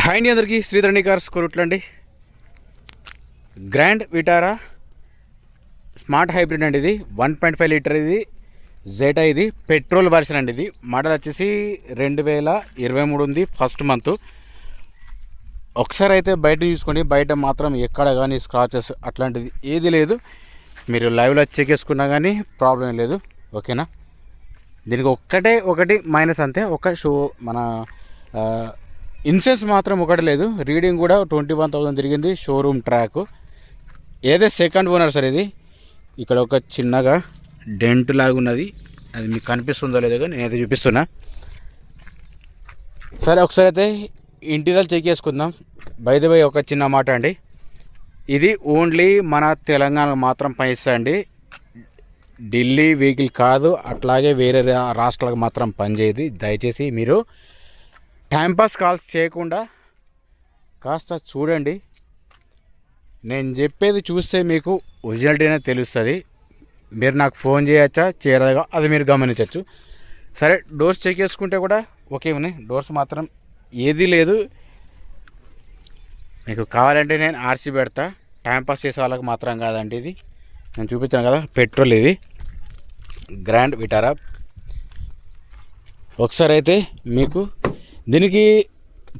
Hi అండి, అందరికీ Sridharani cars కొరుట్లండి. గ్రాండ్ విటారా స్మార్ట్ హైబ్రిడ్ అండి. ఇది 1.5 లీటర్, ఇది జెటా, ఇది పెట్రోల్ వర్షన్ అండి. ఇది మోడల్ వచ్చేసి 2023 ఉంది, ఫస్ట్ మంత్. ఒకసారి అయితే బయట చూసుకోండి, బయట మాత్రం ఎక్కడ కానీ స్క్రాచెస్ అట్లాంటిది ఏది లేదు. మీరు లైవ్లో చెక్ చేసుకున్నా కానీ ప్రాబ్లం లేదు, ఓకేనా. దీనికి ఒకటి మైనస్ అంతే, ఒక మన ఇన్సూరెన్స్ మాత్రం ఒకటి లేదు. రీడింగ్ కూడా 21,000 తిరిగింది. షోరూమ్ ట్రాక్, ఏదో సెకండ్ ఓనర్ సార్. ఇది ఇక్కడ ఒక చిన్నగా డెంట్ లాగా ఉన్నది, అది మీకు కనిపిస్తుందో లేదో కానీ నేనైతే చూపిస్తున్నా. సరే, ఒకసారి అయితే ఇంటీరియర్ చెక్ చేసుకుందాం. బై ది వే ఒక చిన్న మాట అండి, ఇది ఓన్లీ మన తెలంగాణకు మాత్రం పనిచేస్తుంది, ఢిల్లీ వెహికల్ కాదు. అట్లాగే వేరే రాష్ట్రాలకు మాత్రం పనిచేయదు. దయచేసి మీరు టైంపాస్ కాల్స్ చేయకుండా కాస్త చూడండి. నేను చెప్పేది చూస్తే మీకు ఒరిజినాలిటీ అనేది తెలుస్తుంది. మీరు నాకు ఫోన్ చేయొచ్చా చేయరాగా అది మీరు గమనించవచ్చు. సరే, డోర్స్ చెక్ చేసుకుంటే కూడా ఓకే ఉన్నాయి. డోర్స్ మాత్రం ఏది లేదు. మీకు కావాలంటే నేను ఆర్సీ పెడతా, టైంపాస్ చేసే వాళ్ళకి మాత్రం కాదండి. ఇది నేను చూపించాను కదా, పెట్రోల్. ఇది గ్రాండ్ విటారా. ఒకసారి అయితే మీకు దీనికి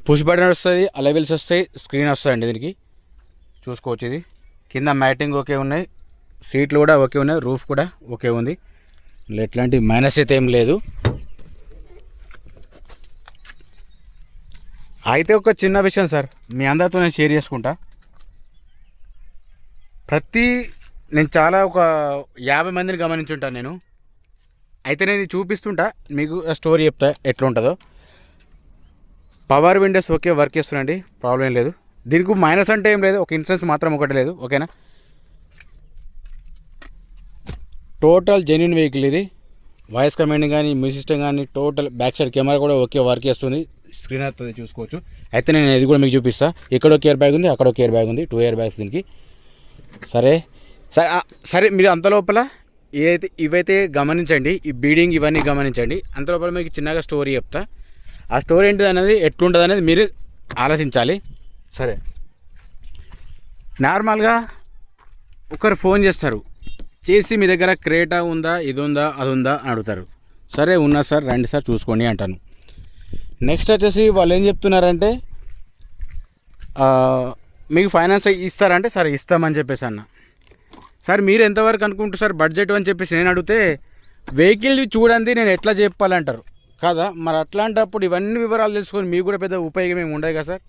పుష్ బటన్ వస్తుంది, అలెవెల్స్ వస్తాయి, స్క్రీన్ వస్తుందండి. దీనికి చూసుకోవచ్చు. ఇది కింద మ్యాటింగ్ ఓకే ఉన్నాయి, సీట్లు కూడా ఓకే ఉన్నాయి, రూఫ్ కూడా ఓకే ఉంది. ఎట్లాంటి మైనస్ అయితే ఏం లేదు. అయితే ఒక చిన్న విషయం సార్, మీ అందరితో నేను షేర్ చేసుకుంటా. నేను చాలా ఒక 50 మందిని గమనించుంటాను నేను. అయితే నేను చూపిస్తుంటా, మీకు స్టోరీ చెప్తా ఎట్లుంటుందో. పవర్ విండోస్ ఓకే, వర్క్ చేస్తున్నాండి, ప్రాబ్లం లేదు. దీనికి మైనస్ అంటే ఏం లేదు, ఒక ఇన్సూరెన్స్ మాత్రం ఒకటి లేదు, ఓకేనా. టోటల్ జెన్యూన్ వెహికల్ ఇది. వాయిస్ కమాండింగ్ కానీ, మ్యూజిక్ సిస్టమ్ కానీ, టోటల్ బ్యాక్ సైడ్ కెమెరా కూడా ఓకే, వర్క్ చేస్తుంది. స్క్రీన్ అవుతుంది, చూసుకోవచ్చు. అయితే నేను ఇది కూడా మీకు చూపిస్తాను. ఇక్కడ ఒక ఇయర్ బ్యాగ్ ఉంది, అక్కడ ఒక ఇయర్ బ్యాగ్ ఉంది, 2 ఇయర్ బ్యాగ్స్ దీనికి. సరే సరే, మీరు అంత లోపల ఇవైతే గమనించండి, ఈ బీడింగ్ ఇవన్నీ గమనించండి. అంత లోపల మీకు చిన్నగా స్టోరీ చెప్తా. ఆ స్టోరీ ఏంటిది అనేది, ఎట్లుంటుంది అనేది మీరు ఆలోచించాలి. సరే, నార్మల్గా ఒకరు ఫోన్ చేసి మీ దగ్గర క్రేటా ఉందా, ఇది ఉందా, అది ఉందా అని అడుగుతారు. సరే, ఉన్నా సార్, రండి సార్ చూసుకోండి అంటాను. నెక్స్ట్ వచ్చేసి వాళ్ళు ఏం చెప్తున్నారంటే, మీకు ఫైనాన్స్ ఇస్తారంటే సరే ఇస్తామని చెప్పేసి అన్న. సార్ మీరు ఎంతవరకు అనుకుంటారు సార్ బడ్జెట్ అని చెప్పేసి నేను అడిగితే, వెహికల్ చూడండి నేను ఎట్లా చెప్పాలంటారు కదా. మరి అట్లాంటప్పుడు ఇవన్నీ వివరాలు తెలుసుకొని మీకు కూడా పెద్ద ఉపయోగం ఏమి ఉండదు కదా సార్.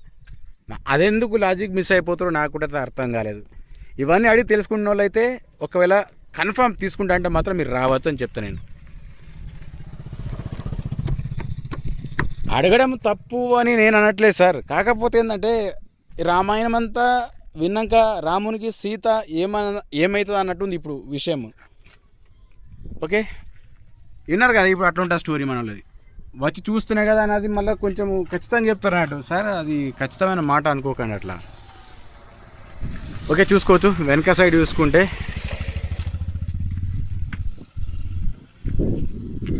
అదెందుకు లాజిక్ మిస్ అయిపోతారో నాకు కూడా అర్థం కాలేదు. ఇవన్నీ అడిగి తెలుసుకున్న వాళ్ళు అయితే ఒకవేళ కన్ఫర్మ్ తీసుకుంటా అంటే మాత్రం మీరు రావద్దు అని చెప్తాను నేను. అడగడం తప్పు అని నేను అనట్లేదు సార్. కాకపోతే ఏంటంటే, రామాయణం అంతా విన్నాక రామునికి సీత ఏమవుతుంది అన్నట్టుంది ఇప్పుడు విషయం. ఓకే, విన్నారు కదా. ఇప్పుడు అట్లుంటుంది స్టోరీ మనది. వచ్చి చూస్తూనే కదా అనేది మళ్ళీ కొంచెం ఖచ్చితంగా చెప్తారు అన్నట్టు. సార్ అది ఖచ్చితమైన మాట అనుకోకండి అట్లా. ఓకే, చూసుకోవచ్చు. వెనక సైడ్ చూసుకుంటే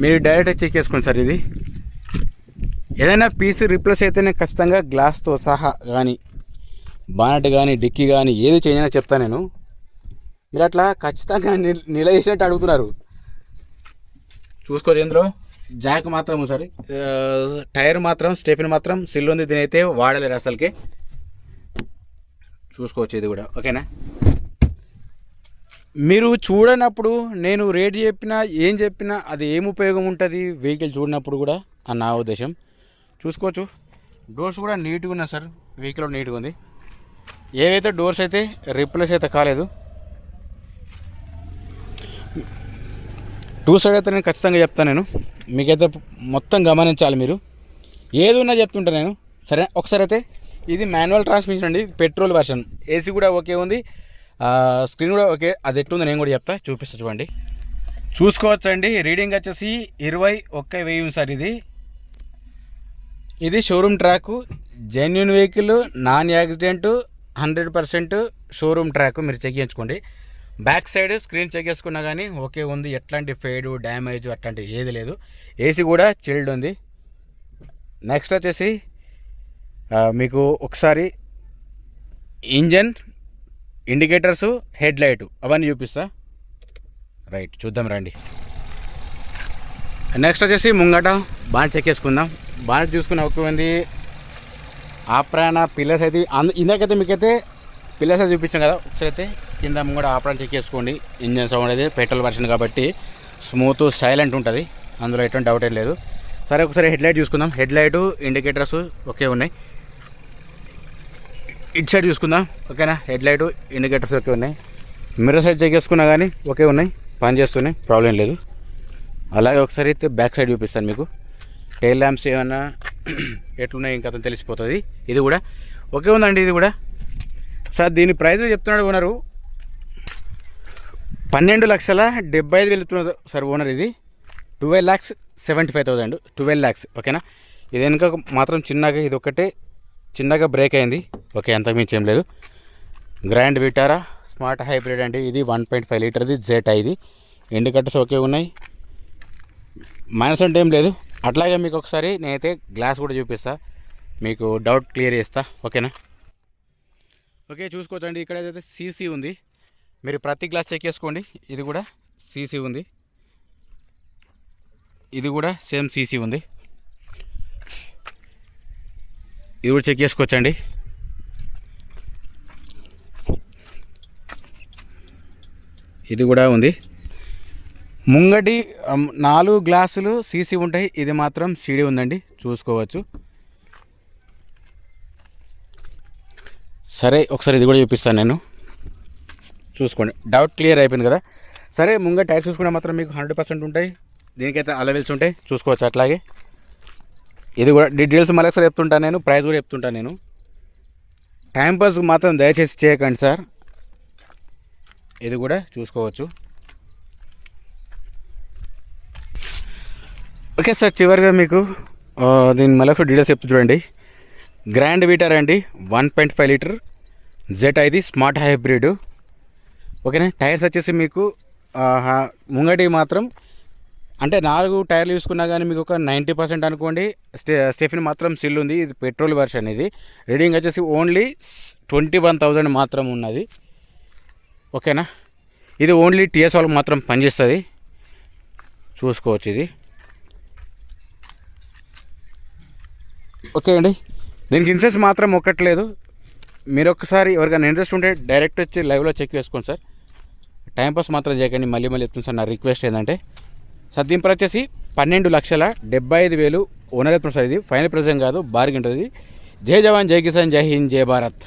మీరు డైరెక్ట్గా చెక్ చేసుకోండి సార్. ఇది ఏదైనా పీస్ రిప్లేస్ అయితేనే ఖచ్చితంగా గ్లాస్తో సహా కానీ, బానెట్ కానీ, డిక్కీ కానీ ఏది చేంజ్ అయినా చెప్తాను నేను. మీరు అట్లా ఖచ్చితంగా నిలదీసినట్టు అడుగుతున్నారు. చూసుకోవచ్చు. ఇందులో జాక్ మాత్రం సరే, టైర్ మాత్రం స్టెఫిన్ మాత్రం సిల్ ఉంది. దీని అయితే వాడలేరు అసలుకి. చూసుకోవచ్చు ఇది కూడా, ఓకేనా. మీరు చూడనప్పుడు నేను రేట్ చెప్పినా ఏం చెప్పినా అది ఏం ఉపయోగం ఉంటుంది వెహికల్ చూడనప్పుడు కూడా అని నా ఉద్దేశం. చూసుకోవచ్చు. డోర్స్ కూడా నీట్గా ఉన్నాయి సార్, వెహికల్ నీట్గా ఉంది. ఏవైతే డోర్స్ అయితే రిప్లేస్ అయితే కాలేదు. 2 సైడ్ అయితే నేను ఖచ్చితంగా చెప్తాను నేను. మీకైతే మొత్తం గమనించాలి, మీరు ఏది ఉన్నా చెప్తుంటా నేను. సరే, ఒకసారి అయితే ఇది మాన్యువల్ ట్రాన్స్మిషన్ అండి, పెట్రోల్ వర్షన్. ఏసీ కూడా ఓకే ఉంది, స్క్రీన్ కూడా ఓకే. అది ఎట్టుందో నేను కూడా చెప్తా, చూపిస్తా చూడండి. చూసుకోవచ్చండి. రీడింగ్ వచ్చేసి 21,000 ఉంది సార్. ఇది showroom track, genuine vehicle, non accident, 100% showroom track. మీరు చెక్ చేయించుకోండి. బ్యాక్ సైడ్ స్క్రీన్ చెక్ చేసుకున్నా కానీ ఓకే ఉంది, ఎట్లాంటి ఫేడు డ్యామేజ్ అట్లాంటివి ఏది లేదు. ఏసీ కూడా చిల్డ్ ఉంది. నెక్స్ట్ వచ్చేసి మీకు ఒకసారి ఇంజన్, ఇండికేటర్స్, హెడ్ లైట్ అవన్నీ చూపిస్తా. రైట్, చూద్దాం రండి. నెక్స్ట్ వచ్చేసి ముంగట బాగా చెక్ చేసుకుందాం. బాగా చూసుకుని ఒక్కంది ఆప్రాణ పిల్లర్స్ అయితే ఇందాకైతే మీకైతే పిల్లర్స్ అయితే చూపించాం కదా. ఒకసారి అయితే కింద ముంగట ఆప్రాణ చెక్ చేసుకోండి. ఇంజన్ సౌండ్ అయితే పెట్రోల్ వర్షన్ కాబట్టి స్మూత్ సైలెంట్ ఉంటుంది, అందులో ఎటువంటి డౌట్ ఏం లేదు. సరే, ఒకసారి హెడ్ లైట్ చూసుకుందాం. హెడ్ లైటు, ఇండికేటర్స్ ఒకే ఉన్నాయి. ఇటు సైడ్ చూసుకుందాం, ఓకేనా. హెడ్ లైటు, ఇండికేటర్స్ ఒకే ఉన్నాయి. మిర్రర్ సైడ్ చెక్ చేసుకున్నా కానీ ఒకే ఉన్నాయి, పని చేస్తున్నాయి, ప్రాబ్లం లేదు. అలాగే ఒకసారి అయితే బ్యాక్ సైడ్ చూపిస్తాను మీకు. టైల్ ల్యాంప్స్ ఏమన్నా ఎట్లున్నాయి ఇంకా అతను తెలిసిపోతుంది. ఇది కూడా ఓకే ఉందండి. ఇది కూడా సార్ దీని ప్రైస్ చెప్తున్నాడు ఓనరు 12,75,000 వెళ్తున్నది సార్ ఓనర్. ఇది 12,75,000, 12 lakhs, ఓకేనా. ఇది వెనుక మాత్రం చిన్నగా, ఇది ఒకటే చిన్నగా బ్రేక్ అయింది, ఓకే, అంతకుమించి ఏం లేదు. గ్రాండ్ విటారా స్మార్ట్ హైబ్రిడ్ అండి. ఇది 1.5 లీటర్ది జెటా. ఇది ఇండికేటర్స్ ఓకే ఉన్నాయి, మైనస్ అంటే ఏం లేదు. అట్లాగే మీకు ఒకసారి నేనైతే గ్లాస్ కూడా చూపిస్తా, మీకు డౌట్ క్లియర్ చేస్తా, ఓకేనా. ఓకే, చూసుకోవచ్చండి. ఇక్కడైతే సీసీ ఉంది, మీరు ప్రతి గ్లాస్ చెక్ చేసుకోండి. ఇది కూడా సీసీ ఉంది, ఇది కూడా సేమ్ సీసీ ఉంది. ఇది కూడా చెక్ చేసుకోవచ్చండి. ఇది కూడా ఉంది. ముంగటి 4 గ్లాసులు సీసీ ఉంటాయి, ఇది మాత్రం సీడీ ఉందండి, చూసుకోవచ్చు. సరే, ఒకసారి ఇది కూడా చూపిస్తాను నేను, చూసుకోండి. డౌట్ క్లియర్ అయిపోయింది కదా. సరే, ముంగ టైర్స్ చూసుకుంటే మాత్రం మీకు 100% ఉంటాయి, దీనికైతే అలవెల్స్ ఉంటాయి, చూసుకోవచ్చు. అట్లాగే ఇది కూడా డీటెయిల్స్ మళ్ళీ ఒకసారి చెప్తుంటాను నేను, ప్రైస్ కూడా చెప్తుంటాను నేను. టైంపాస్ మాత్రం దయచేసి చేయకండి సార్. ఇది కూడా చూసుకోవచ్చు. ఓకే సార్, చివరిగా మీకు దీని మళ్ళీ ఒకసారి డీటెయిల్స్ చెప్తూ చూడండి. గ్రాండ్ విటారా అండి, 1.5 లీటర్ జెటా. ఇది స్మార్ట్ హైబ్రిడ్, ఓకేనా. టైర్స్ వచ్చేసి మీకు ముంగటి మాత్రం అంటే 4 టైర్లు చూసుకున్నా కానీ మీకు ఒక 90% అనుకోండి. స్టెఫిన్ మాత్రం సిల్ ఉంది, ఇది పెట్రోల్ వర్షన్. ఇది రీడింగ్ వచ్చేసి ఓన్లీ 21,000 మాత్రం ఉన్నది, ఓకేనా. ఇది ఓన్లీ టీఎస్ వాళ్ళకి మాత్రం పనిచేస్తుంది, చూసుకోవచ్చు. ఇది ఓకే అండి. దీనికి ఇన్సూరెన్స్ మాత్రం ఒక్కట్లేదు. మీరు ఒక్కసారి ఎవరికైనా ఇంట్రెస్ట్ ఉంటే డైరెక్ట్ వచ్చి లైవ్లో చెక్ చేసుకోండి సార్. టైంపాస్ మాత్రం చేయకండి. మళ్ళీ చెప్తుంది సార్, నా రిక్వెస్ట్ ఏంటంటే సార్ దీని ప్రైస్ వచ్చేసి 12,75,000 ఓనర్ చెప్తుంది సార్. ఇది ఫైనల్ ప్రైస్ ఏం కాదు, బార్గెన్ ఉంటుంది. జై జవాన్, జై కిసాన్, జై హింద్, జై భారత్.